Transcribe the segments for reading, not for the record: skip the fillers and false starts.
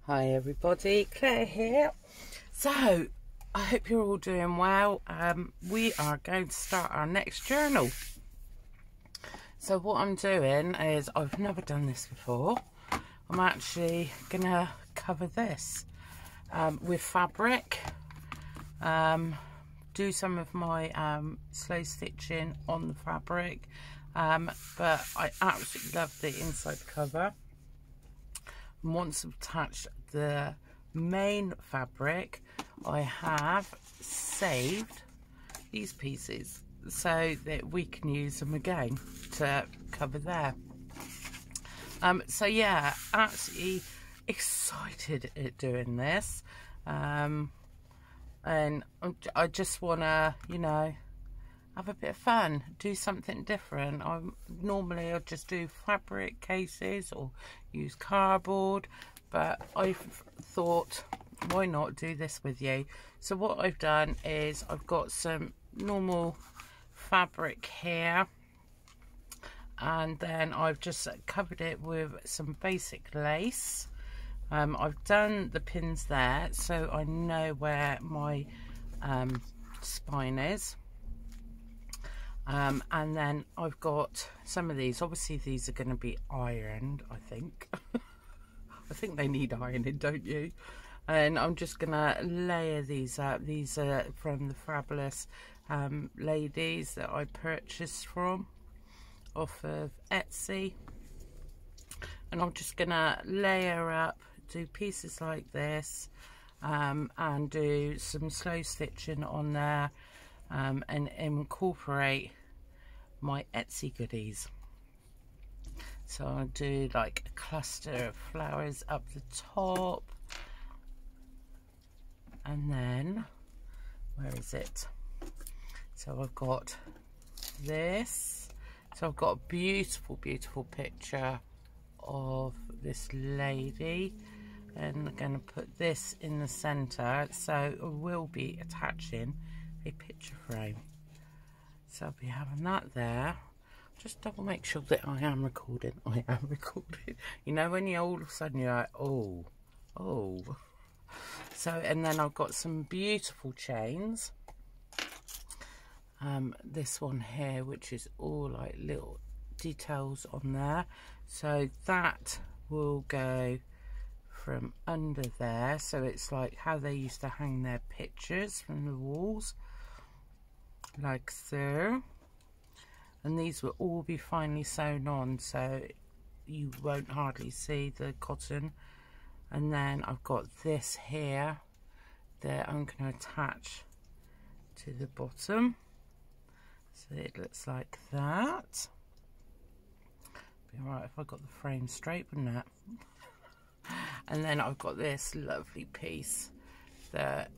Hi everybody, Claire here. So, I hope you're all doing well. We are going to start our next journal. So what I'm doing is, I've never done this before. I'm actually going to cover this with fabric. Do some of my slow stitching on the fabric. But I absolutely love the inside cover. And once I've attached the main fabric, I have saved these pieces so that we can use them again to cover there. So yeah, absolutely excited at doing this, and I just want to, you know, have a bit of fun, do something different. Normally I'll just do fabric cases or use cardboard, but I thought, why not do this with you? So what I've done is I've got some normal fabric here, and then I've just covered it with some basic lace. I've done the pins there so I know where my spine is. And then I've got some of these. Obviously these are going to be ironed, I think. I think they need ironing, don't you? And I'm just going to layer these up. These are from the fabulous ladies that I purchased from off of Etsy. And I'm just going to layer up, do pieces like this, and do some slow stitching on there, and incorporate my Etsy goodies. So I'll do like a cluster of flowers up the top, and then where is it? So I've got this. So I've got a beautiful picture of this lady, and I'm going to put this in the center, so I will be attaching a picture frame. So I'll be having that there. Just double make sure that I am recording. I am recording. You know when you all of a sudden you're like, oh. So, and then I've got some beautiful chains. This one here, which is all like little details on there. So that will go from under there. So it's like how they used to hang their pictures from the walls, like so. And these will all be finely sewn on, so you won't hardly see the cotton. And then I've got this here that I'm going to attach to the bottom, so it looks like that. Be alright if I got the frame straight, wouldn't it? And then I've got this lovely piece that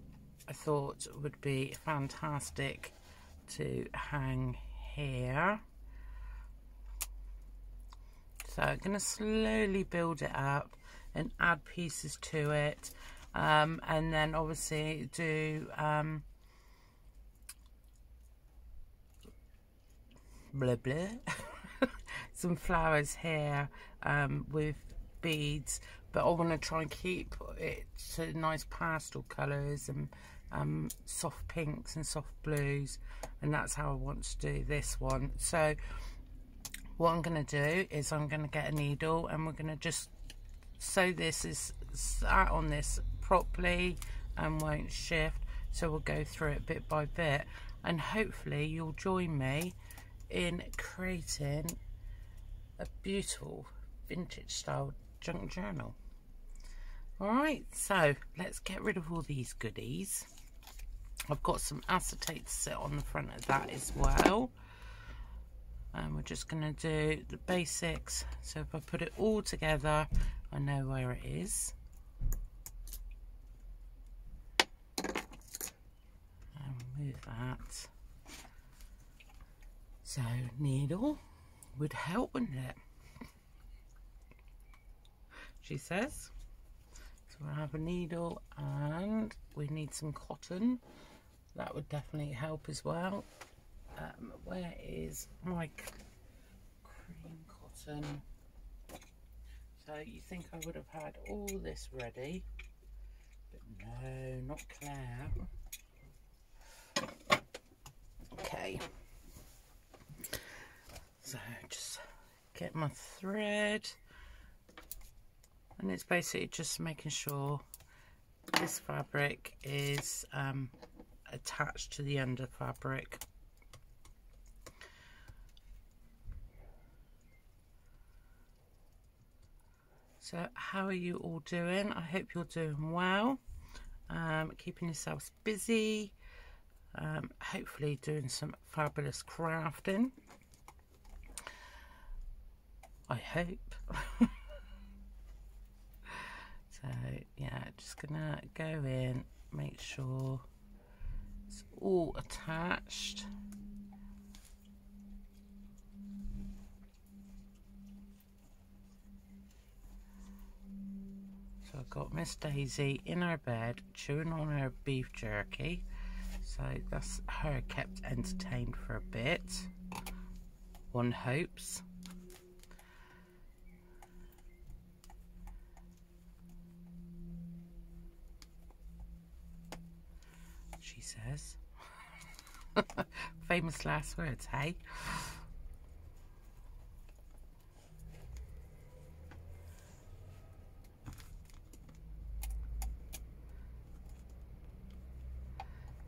I thought would be fantastic to hang here. So I'm going to slowly build it up and add pieces to it, and then obviously do blah blah some flowers here with beads, but I want to try and keep it to nice pastel colours and soft pinks and soft blues, and that's how I want to do this one. So what I'm going to do is I'm going to get a needle, and we're going to just sew this is sat on this properly and won't shift. So we'll go through it bit by bit, and hopefully you'll join me in creating a beautiful vintage style junk journal. Alright, so let's get rid of all these goodies. I've got some acetate to sit on the front of that as well. And we're just going to do the basics. So if I put it all together, I know where it is. And move that. So needle would help, wouldn't it? She says. So we'll have a needle, and we need some cotton. That would definitely help as well. Where is my cream cotton? So you think I would have had all this ready, but no, not Claire. Okay, so just get my thread, and it's basically just making sure this fabric is attached to the under fabric. So how are you all doing? I hope you're doing well, keeping yourselves busy, hopefully doing some fabulous crafting, I hope. So yeah, just gonna go in, make sure it's all attached. So I've got Miss Daisy in her bed chewing on her beef jerky, so that's her kept entertained for a bit, one hopes. She says. Famous last words, hey?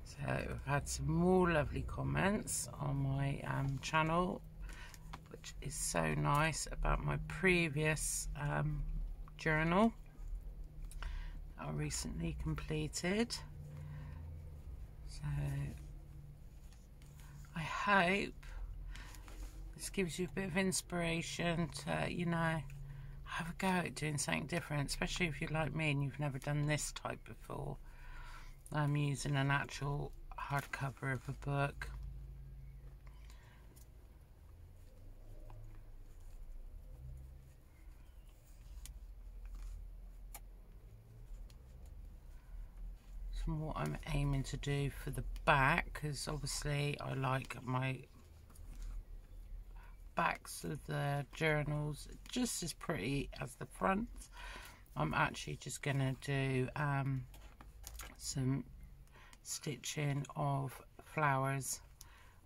So I've had some more lovely comments on my channel, which is so nice, about my previous journal that I recently completed. So I hope this gives you a bit of inspiration to, you know, have a go at doing something different, especially if you're like me and you've never done this type before. I'm using an actual hardcover of a book. So what I'm aiming to do for the back, because obviously I like my backs of the journals just as pretty as the front. I'm actually just going to do some stitching of flowers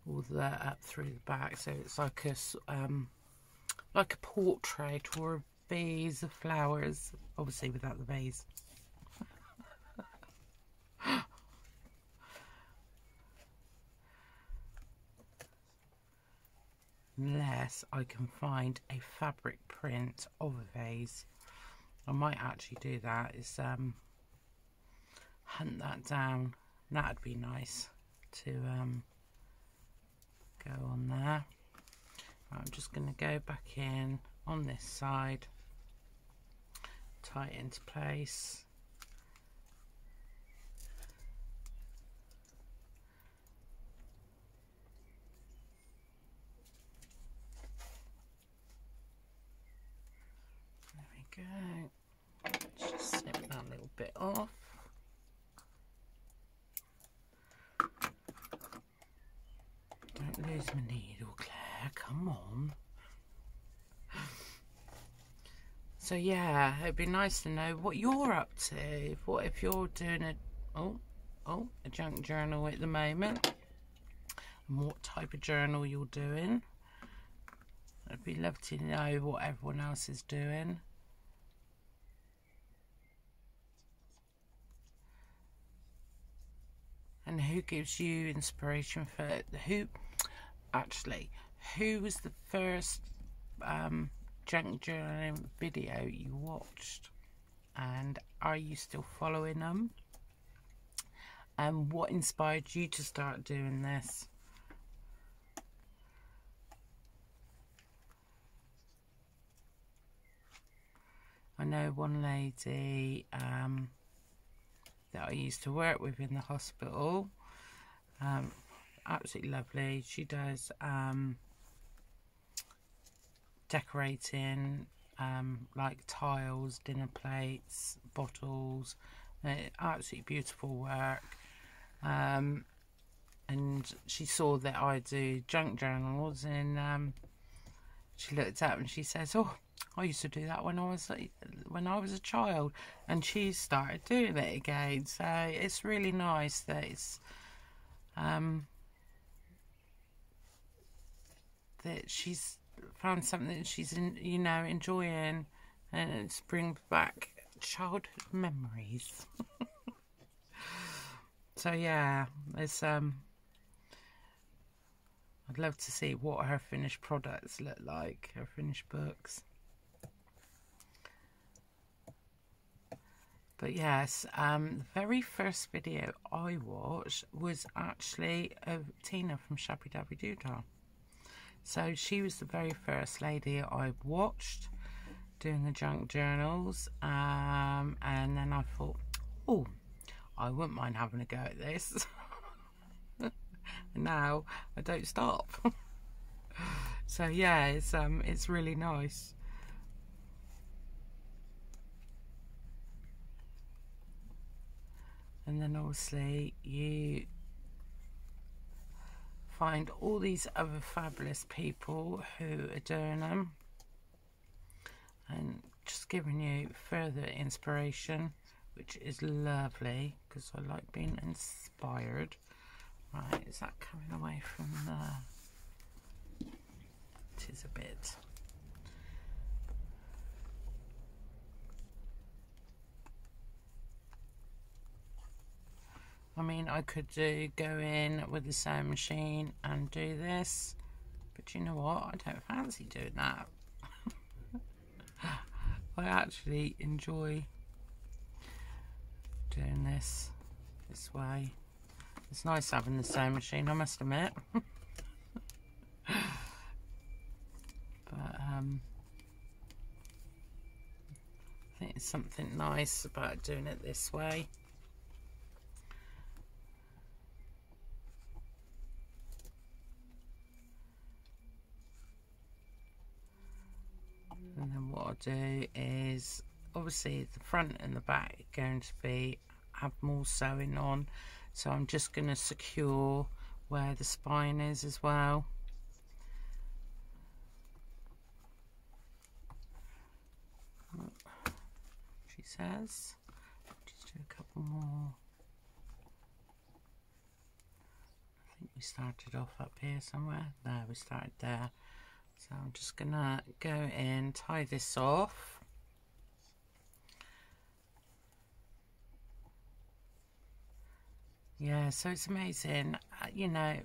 all the way up through the back, so it's like a portrait or a vase of flowers, obviously without the vase. Unless I can find a fabric print of a vase, I might actually do that, is hunt that down. That'd be nice to go on there. I'm just going to go back in on this side, tie it into place. There we go. Let's just snip that little bit off. Don't lose my needle, Claire, come on. So yeah, it'd be nice to know what you're up to. What if you're doing a junk journal at the moment, and what type of journal you're doing. I'd be lovely to know what everyone else is doing. And who gives you inspiration for who was the first junk journaling video you watched, and are you still following them, and what inspired you to start doing this? I know one lady that I used to work with in the hospital, absolutely lovely. She does decorating, like tiles, dinner plates, bottles, absolutely beautiful work. And she saw that I do junk journals, and she looked up and she says, "Oh, I used to do that when I was a child, and she started doing it again. So it's really nice that it's that she's found something that she's enjoying, and it's brings back childhood memories. So yeah, it's I'd love to see what her finished products look like, her finished books. But yes, the very first video I watched was actually of Tina from Shabby Dabby Doodah. So she was the very first lady I watched doing the junk journals, and then I thought, oh, I wouldn't mind having a go at this. And now I don't stop. So yeah, it's really nice. And then obviously you find all these other fabulous people who are doing them, and just giving you further inspiration, which is lovely because I like being inspired. Right, is that coming away from the... It is a bit. I mean, I could go in with the sewing machine and do this, but you know what? I don't fancy doing that. I actually enjoy doing this way. It's nice having the sewing machine, I must admit. But I think it's something nice about doing it this way. And then what I'll do is, obviously the front and the back are going to have more sewing on, so I'm just going to secure where the spine is as well. She says, just do a couple more. I think we started off up here somewhere. There, we started there. So I'm just gonna go in, tie this off. Yeah, so it's amazing, you know,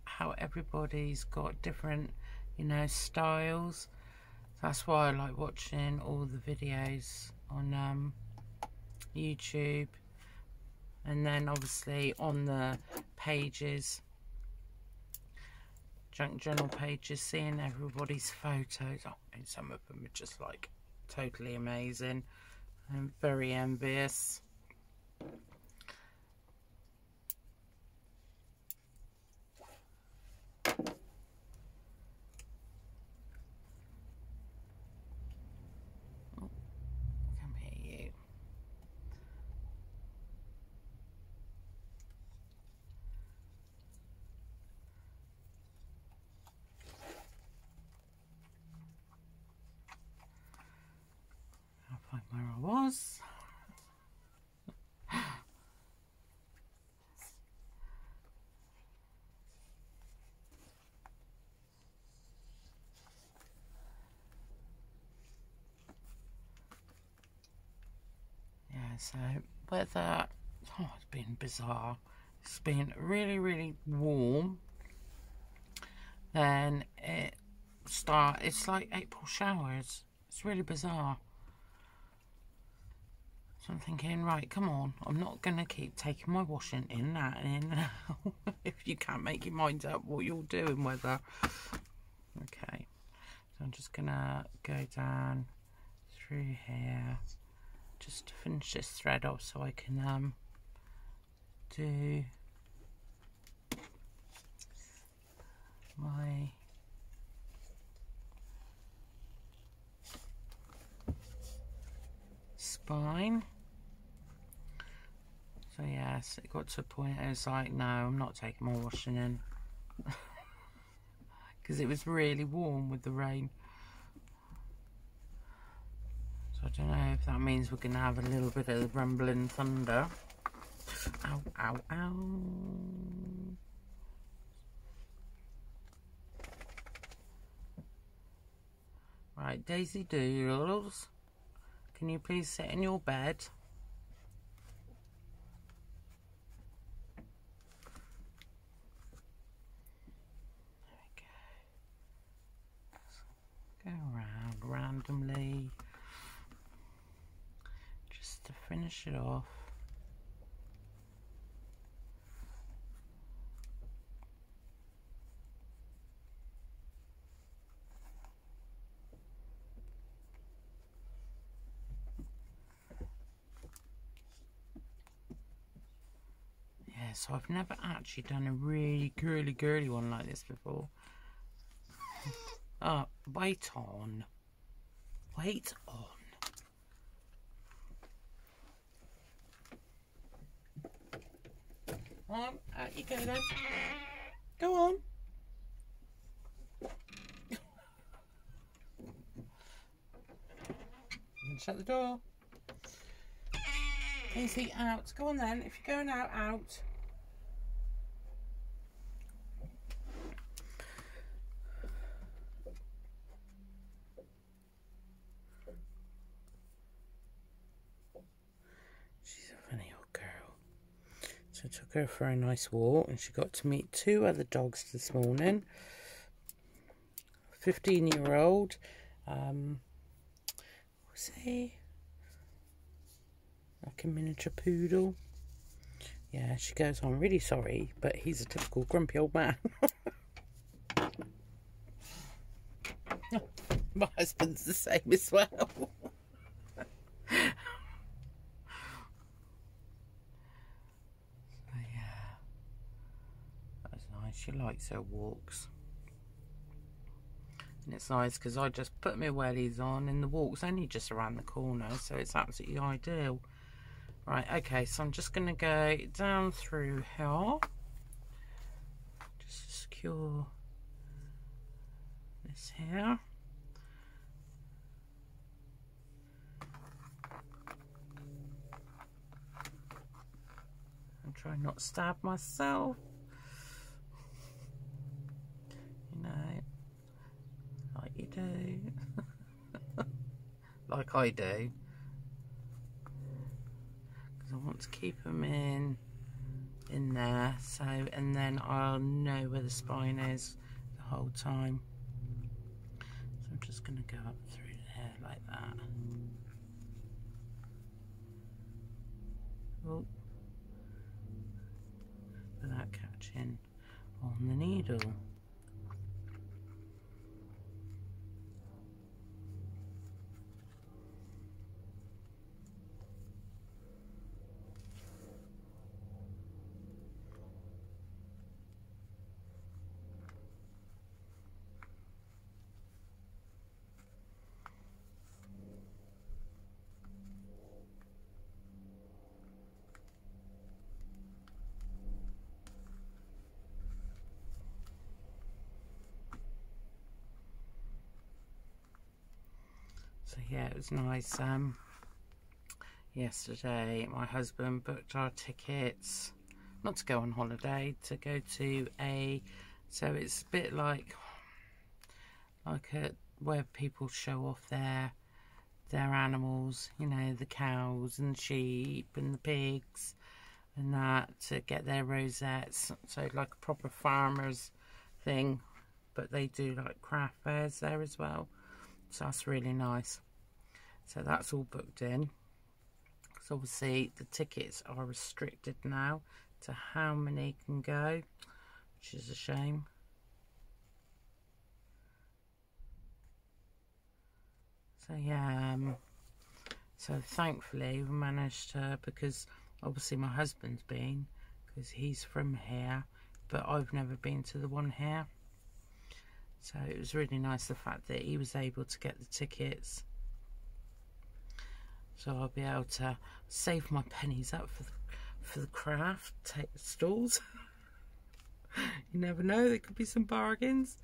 how everybody's got different, you know, styles. That's why I like watching all the videos on YouTube, and then obviously on the pages, junk journal pages, seeing everybody's photos. Oh, and some of them are just like totally amazing. I'm very envious. Oh, come here, you. I'll find where I was. Yeah, so weather, oh, it's been bizarre. It's been really, really warm. Then it's like April showers. It's really bizarre. So I'm thinking, right, come on, I'm not going to keep taking my washing in that and in now if you can't make your mind up what you'll do in weather. Okay, so I'm just going to go down through here just to finish this thread off so I can do my spine. So yes, it got to a point I was like, no, I'm not taking my washing in. Because it was really warm with the rain. So I don't know if that means we're going to have a little bit of rumbling thunder. Ow, ow, ow. Right, Daisy Doodles, can you please sit in your bed? Go around randomly just to finish it off. Yeah, so I've never actually done a really girly one like this before. Oh, wait on. Wait on. On, out you go then. Go on. And shut the door. Easy, out. Go on then. If you're going out, out. She's a funny old girl. So I took her for a nice walk and she got to meet 2 other dogs this morning. 15-year-old. What's he? Like a miniature poodle. Yeah, she goes, I'm really sorry, but he's a typical grumpy old man. My husband's the same as well. Yeah, that's nice. She likes her walks. And it's nice because I just put my wellies on and the walk's only just around the corner, so it's absolutely ideal. Right, okay, so I'm just going to go down through here. Just secure this here. And try not to stab myself. You know, like you do. Like I do. I want to keep them in there, so, and then I'll know where the spine is the whole time. So I'm just going to go up through there like that. Oh, without catching on the needle. So yeah, it was nice. Yesterday my husband booked our tickets, not to go on holiday, to go to so it's a bit like where people show off their animals, you know, the cows and sheep and the pigs and that, to get their rosettes. So like a proper farmer's thing, but they do like craft fairs there as well. So that's really nice. So that's all booked in. Because obviously the tickets are restricted now to how many can go, which is a shame. So yeah, so thankfully we managed to, because obviously my husband's been, because he's from here, but I've never been to the one here. So it was really nice the fact that he was able to get the tickets. So I'll be able to save my pennies up for the craft stalls. You never know, there could be some bargains.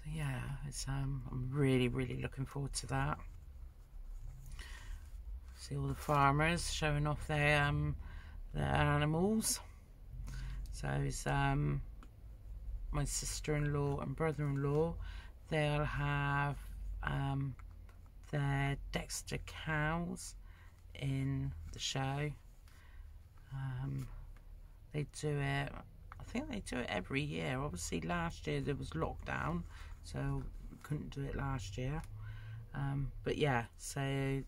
So yeah, it's I'm really looking forward to that. See all the farmers showing off their animals. So it's my sister-in-law and brother-in-law. They'll have their Dexter cows in the show. They do it, I think they do it every year. Obviously last year there was lockdown, so we couldn't do it last year. But yeah, so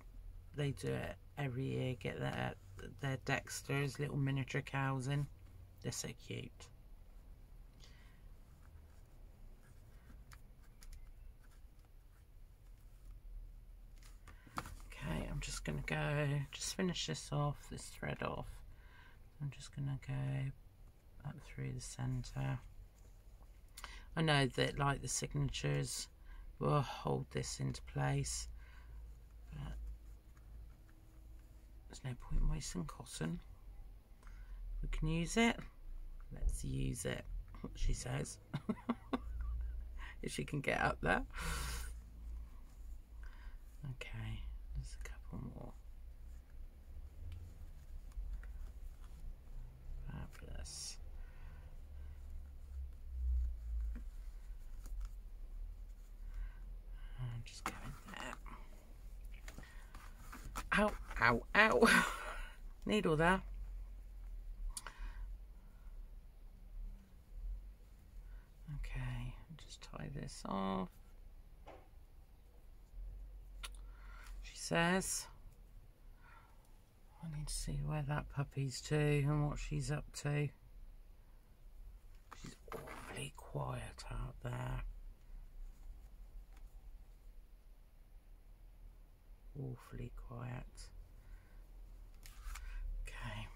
they do it every year, get their Dexters, little miniature cows in. They're so cute. Okay, I'm just going to go, just finish this off, this thread off. I'm just going to go up through the centre. I know that like the signatures will hold this into place, but there's no point in wasting cotton. We can use it. Let's use it, she says. If she can get up there. Okay, there's a couple more. Fabulous. Just go in there. Ow, ow, ow. Needle there. Okay, just tie this off. She says, I need to see where that puppy's to and what she's up to. She's awfully quiet out there. Awfully quiet. Okay.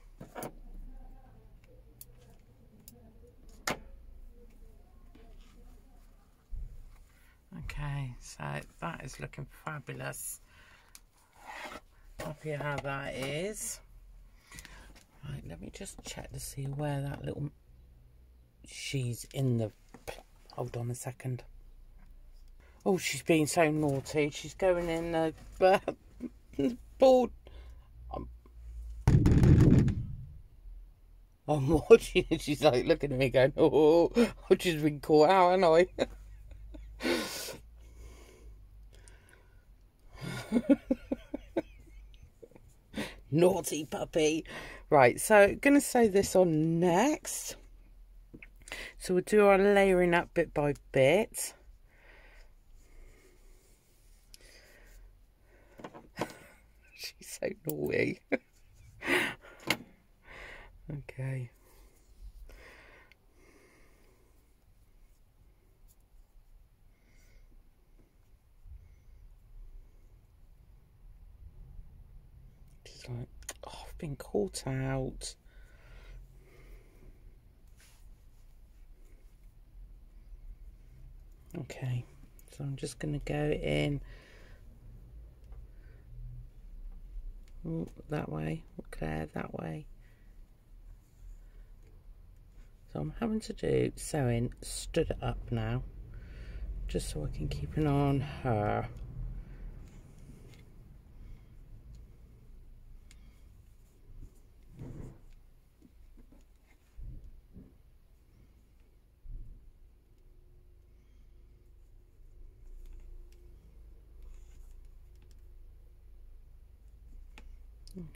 Okay, so that is looking fabulous. Happy how that is. Right, let me just check to see where that little... She's in the... Hold on a second. Oh, she's being so naughty. She's going in the board. I'm watching and she's like looking at me going, oh, I've just been caught out, haven't I? Naughty puppy. Right, so gonna sew this on next. So we'll do our layering up bit by bit. She's so naughty. Okay. She's like, oh, I've been caught out. Okay, so I'm just going to go in that way, Claire, that way. So I'm having to do sewing stood up now, just so I can keep an eye on her.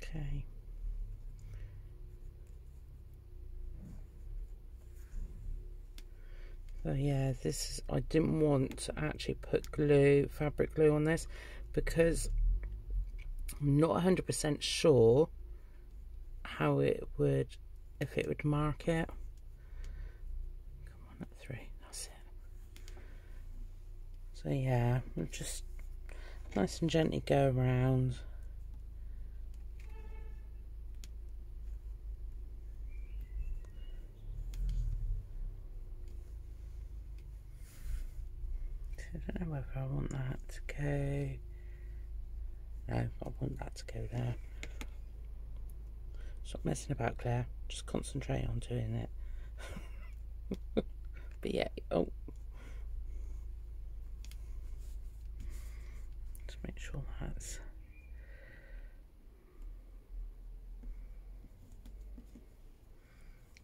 Okay. So yeah, this is, I didn't want to actually put glue, fabric glue on this, because I'm not 100% sure how it would, if it would mark it. Come on, at 3, that's it. So yeah, we'll just nice and gently go around. I don't know whether I want that to go. No, I want that to go there. Stop messing about, Claire. Just concentrate on doing it. But yeah, oh. sure that's...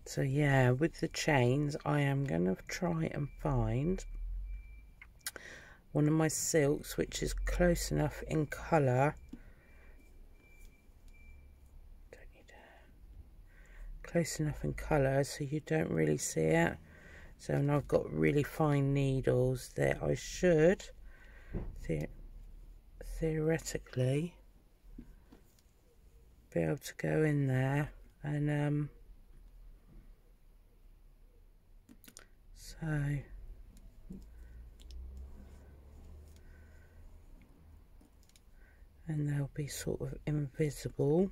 So yeah, with the chains, I am going to try and find one of my silks which is close enough in colour. Close enough in colour so you don't really see it. So, and I've got really fine needles that I should theoretically be able to go in there and so and they'll be sort of invisible.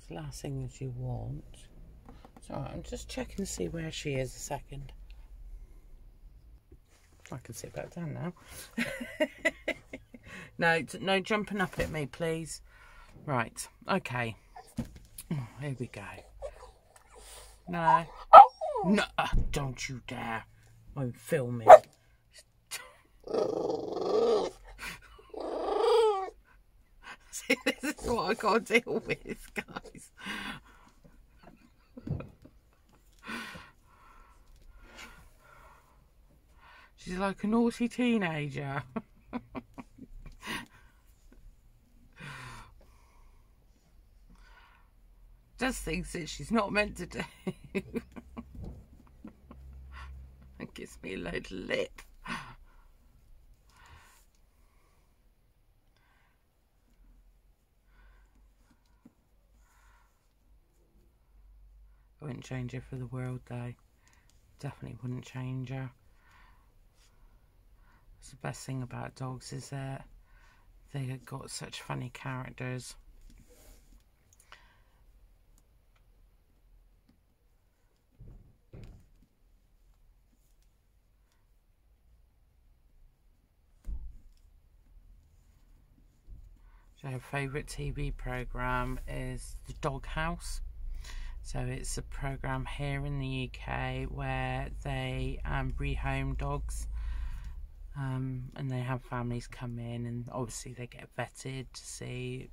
The last thing that you want. So I'm just checking to see where she is a second. I can sit back down now. No jumping up at me, please. Right, okay. Here we go. No, don't you dare. I'm filming. See, this is what I got to deal with, guys. She's like a naughty teenager. Does things that she's not meant to do. And gives me a load of lip. I wouldn't change her for the world though. Definitely wouldn't change her. That's the best thing about dogs, is that they've got such funny characters. So her favourite TV programme is The Dog House. So it's a programme here in the UK where they rehome dogs, and they have families come in, and obviously they get vetted to see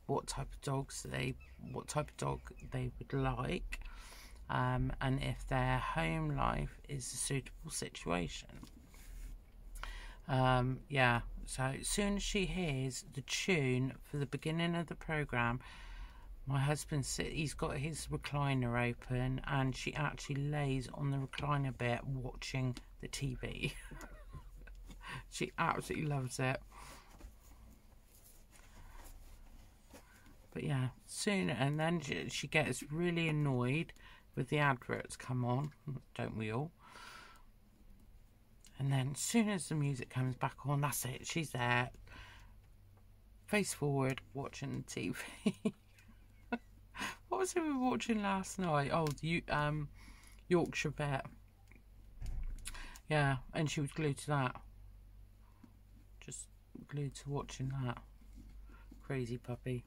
what type of dog they would like, and if their home life is a suitable situation. Yeah, so as soon as she hears the tune for the beginning of the programme, my husband, he's got his recliner open, and she actually lays on the recliner bit watching the TV. She absolutely loves it. But yeah, soon, and then she gets really annoyed with the adverts come on, don't we all? And then as soon as the music comes back on, that's it, she's there, face forward, watching the TV. What was it we were watching last night? Oh, the Yorkshire Vet. Yeah, and she was glued to that. Just glued to watching that. Crazy puppy.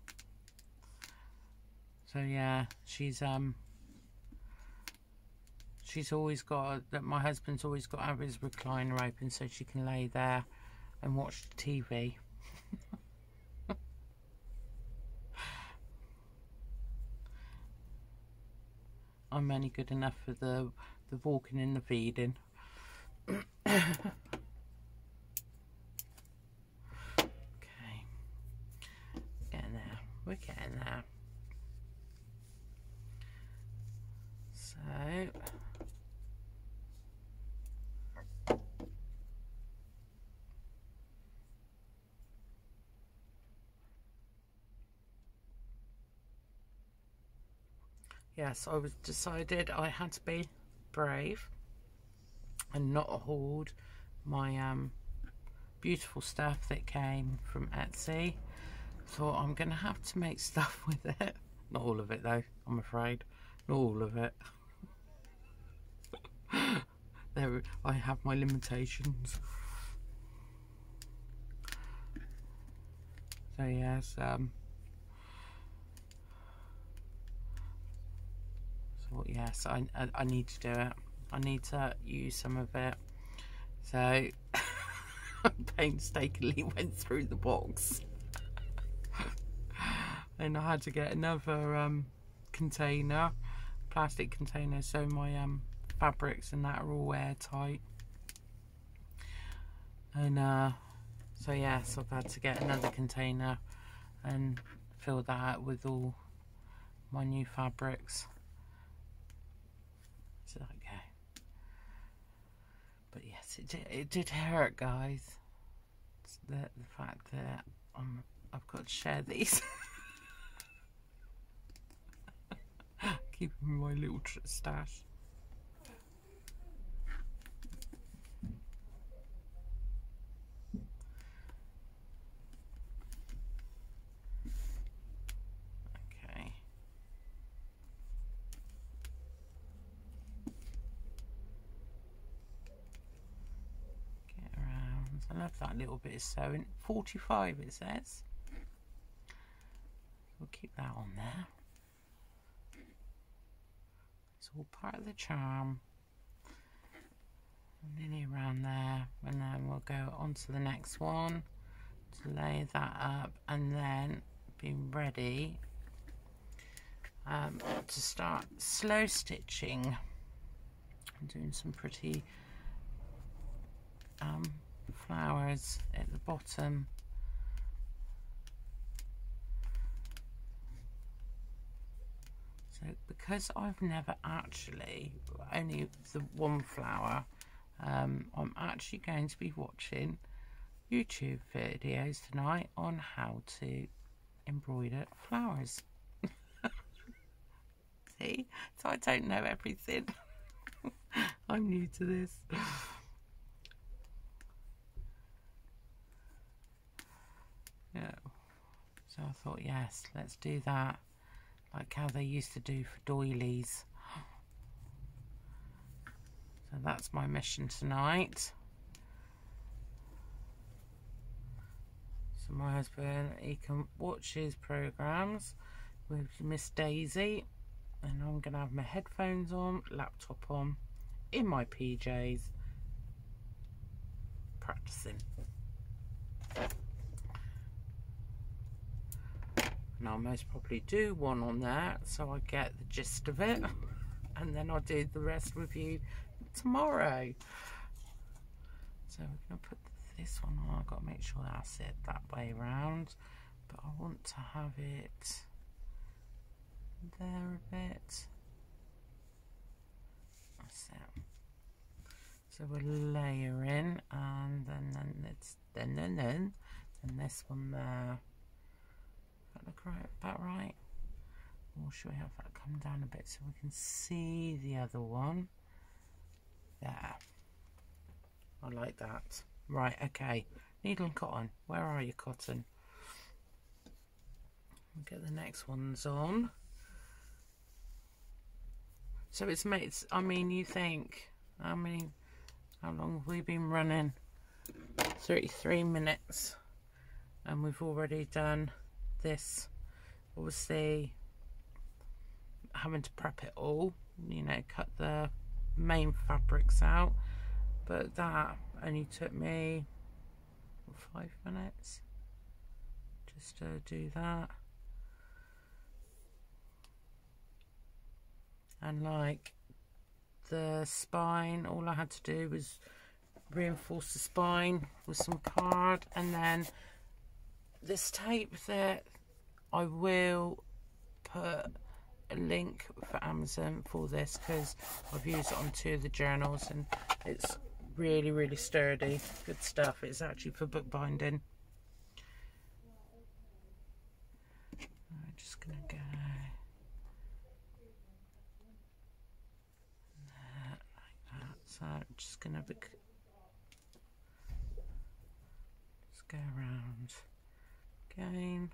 So yeah, she's always got that. My husband's always got to have his recliner open so she can lay there and watch the TV. I'm only good enough for the walking and the feeding. Okay, getting there. We're getting there. So yes, I was decided I had to be brave and not hoard my beautiful stuff that came from Etsy. Thought I'm gonna have to make stuff with it. Not all of it though, I'm afraid. Not all of it. There, I have my limitations. So yes, so yes, I need to do it. I need to use some of it. So I painstakingly went through the box. And I had to get another container, plastic container, so my fabrics and that are all airtight. And so yes, I've had to get another container and fill that up with all my new fabrics. So okay. But yes, it did hurt, guys. It's the fact that I've got to share these. Keeping my little stash. Okay. Get around. I love that little bit of sewing. 45 it says. We'll keep that on there. It's all part of the charm. Nearly around there, and then we'll go on to the next one to lay that up, and then be ready to start slow stitching. I'm doing some pretty flowers at the bottom. So because I've never actually, only the one flower, I'm actually going to be watching YouTube videos tonight on how to embroider flowers. See, so I don't know everything. I'm new to this. Yeah. So I thought, yes, let's do that, like how they used to do for doilies. So that's my mission tonight. So my husband, he can watch his programs with Miss Daisy, and I'm gonna have my headphones on, laptop on, in my PJs, practicing. And I'll most probably do one on there so I get the gist of it, and then I'll do the rest with you tomorrow. So we're going to put this one on. I've got to make sure that's it that way around, but I want to have it there a bit. That's it. So we're layering, and then this one there. Does that look right? About right? Or should we have that come down a bit so we can see the other one? There. I like that. Right, okay. Needle and cotton. Where are you, cotton? We'll get the next ones on. So it's made, I mean, you think, how long have we been running? 33 minutes. And we've already done this. Obviously, having to prep it all, you know, cut the main fabrics out. But that only took me 5 minutes just to do that. And like the spine, all I had to do was reinforce the spine with some card, and then this tape that I will put a link for Amazon for this, because I've used it on 2 of the journals and it's really sturdy, good stuff. It's actually for bookbinding. I'm just gonna go there, like that. So I'm just gonna just go around again.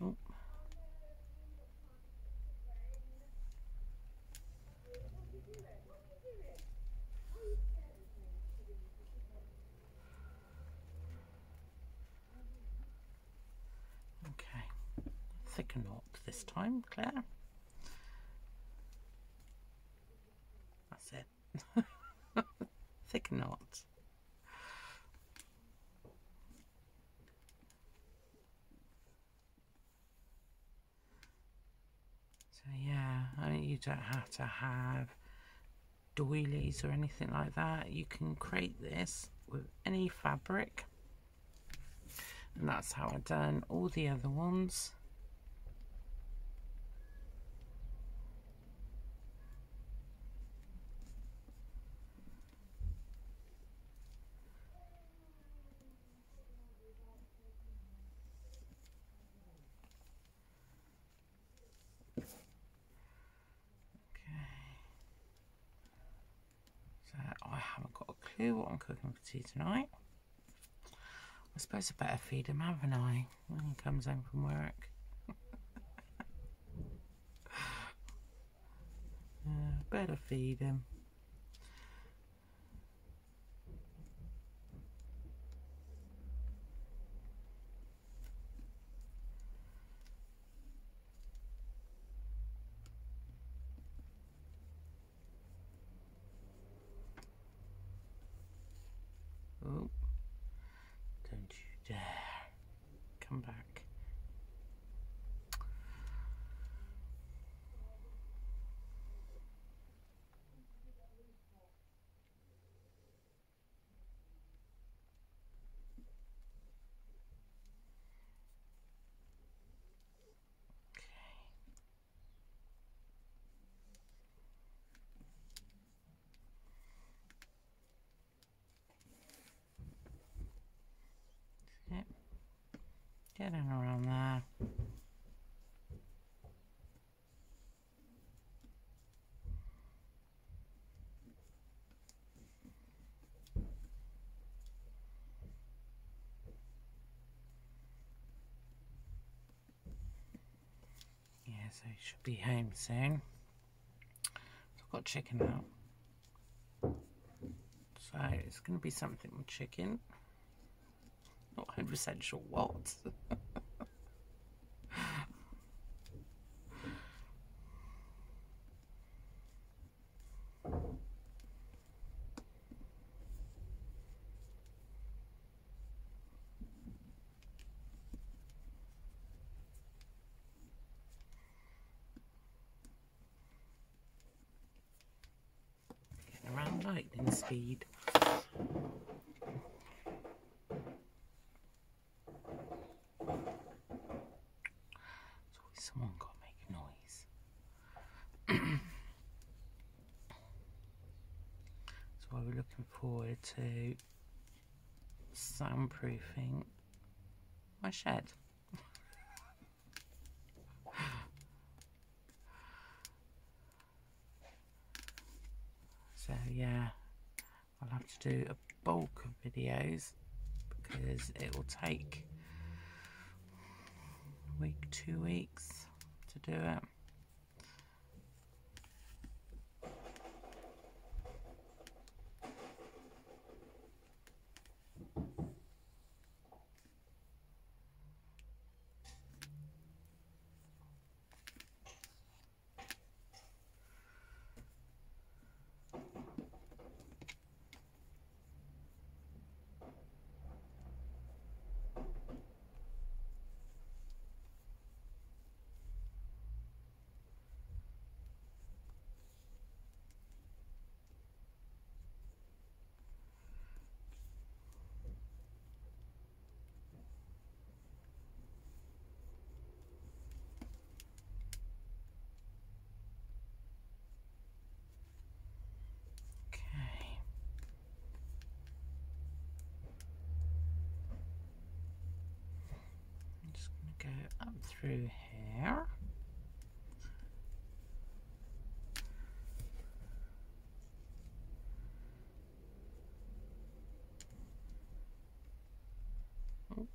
Oh. Okay, thicker knot this time, Claire. That's it. Thick knot. So yeah, I mean, you don't have to have doilies or anything like that. You can create this with any fabric, and that's how I've done all the other ones. So I haven't got a clue what I'm cooking for tea tonight. I suppose I better feed him, haven't I, when he comes home from work. Better feed him. Oh, don't you dare come back. Yep. Getting around there. Yeah, so he should be home soon. So I've got chicken out. So it's going to be something with chicken. Not 100% sure what. Getting around lightning speed. Someone got to make a noise. So we're looking forward to soundproofing my shed. So yeah, I'll have to do a bulk of videos because it will take a week, 2 weeks to do it. Go up through here. Oh.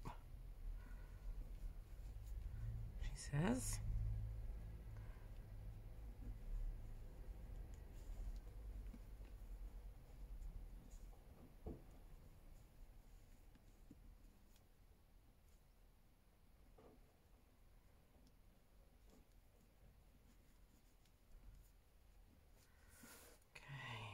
She says. Okay.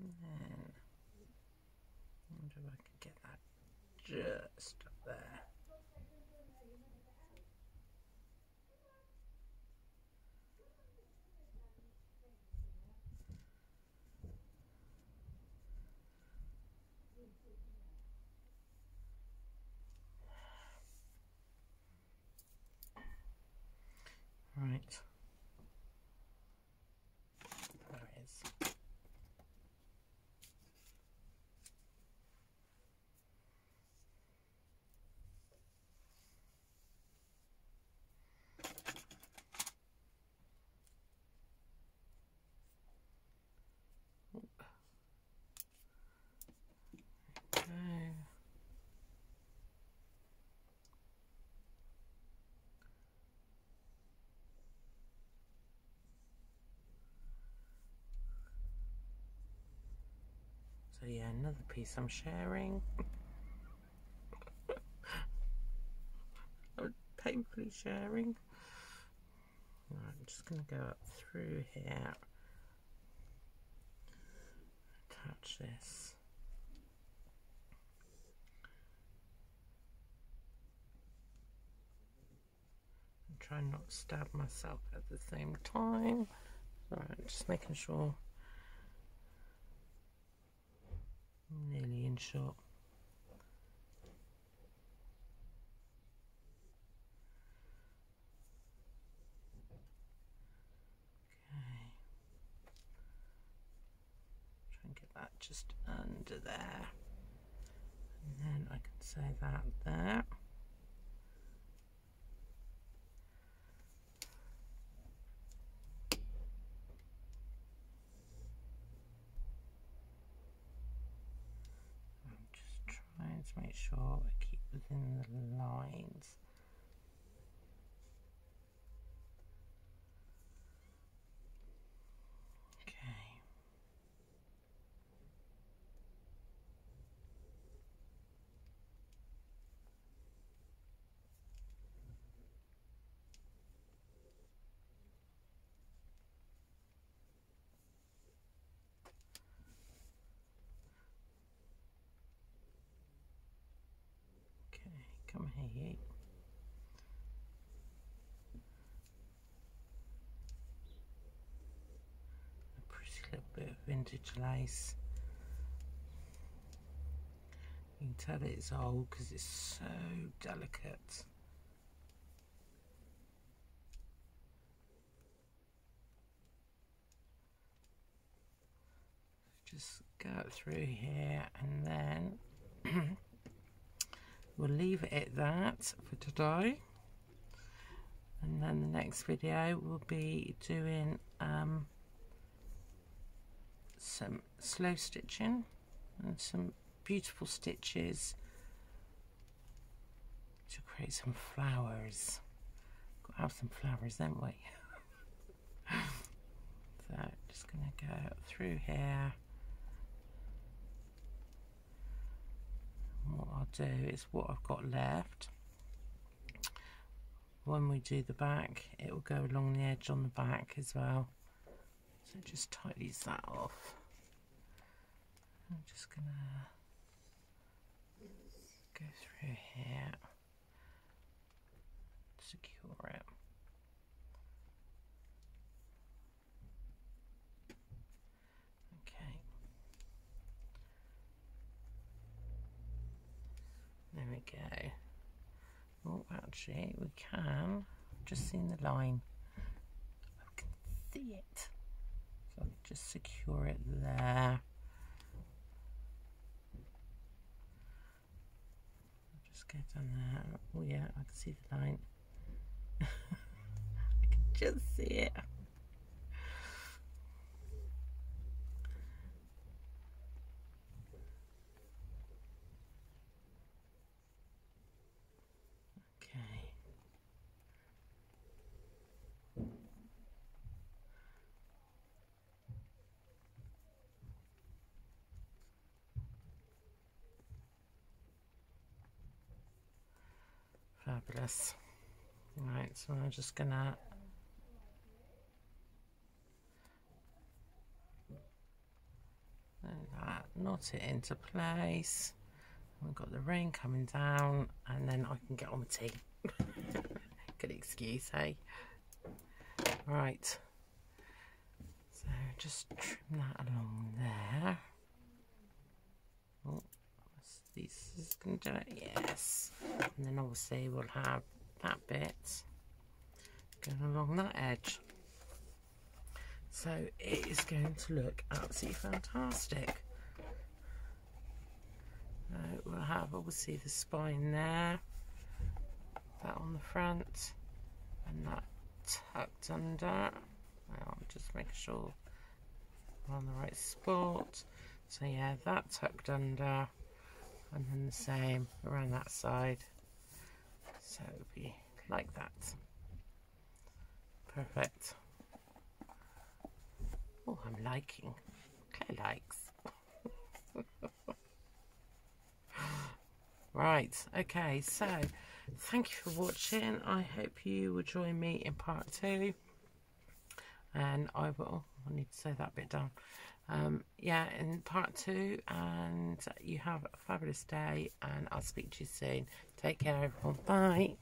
And then I wonder if I can get that just up there. Right. There it is. Okay. So yeah, another piece I'm sharing. I'm painfully sharing. Right, I'm just going to go up through here, attach this. And try not to stab myself at the same time. Right, just making sure I'm nearly in shot. Okay. Try and get that just under there. And then I can say that there. I'm just trying to make sure I keep within the lines. Okay. Okay, come here, you. A pretty little bit of vintage lace. You can tell it's old because it's so delicate. Just go through here and then we'll leave it at that for today. And then the next video will be doing some slow stitching and some beautiful stitches to create some flowers. Got to have some flowers, haven't we? So just going to go through here. And what I'll do is what I've got left. When we do the back, it will go along the edge on the back as well. So just tidies that off. I'm just gonna go through here, secure it. Okay. There we go. Oh, actually, we can. I've just seen the line. I can see it. So I'll just secure it there. I'll just go down there. Oh yeah, I can see the line. I can just see it. Okay. Fabulous. Right, so I'm just gonna that, knot it into place. We've got the rain coming down, and then I can get on with tea. Good excuse, hey? Right. So just trim that along there. Oh, this is going to do it, yes. And then obviously we'll have that bit going along that edge. So it is going to look absolutely fantastic. We'll have obviously the spine there, that on the front, and that tucked under. Well, I'm just making sure we're on the right spot. So yeah, that tucked under, and then the same around that side. So it'll be like that. Perfect. Oh, I'm liking. Claire likes. Right, okay, so thank you for watching. I hope you will join me in part 2. And I need to say that bit down. Yeah, in part 2, and you have a fabulous day, and I'll speak to you soon. Take care, everyone. Bye.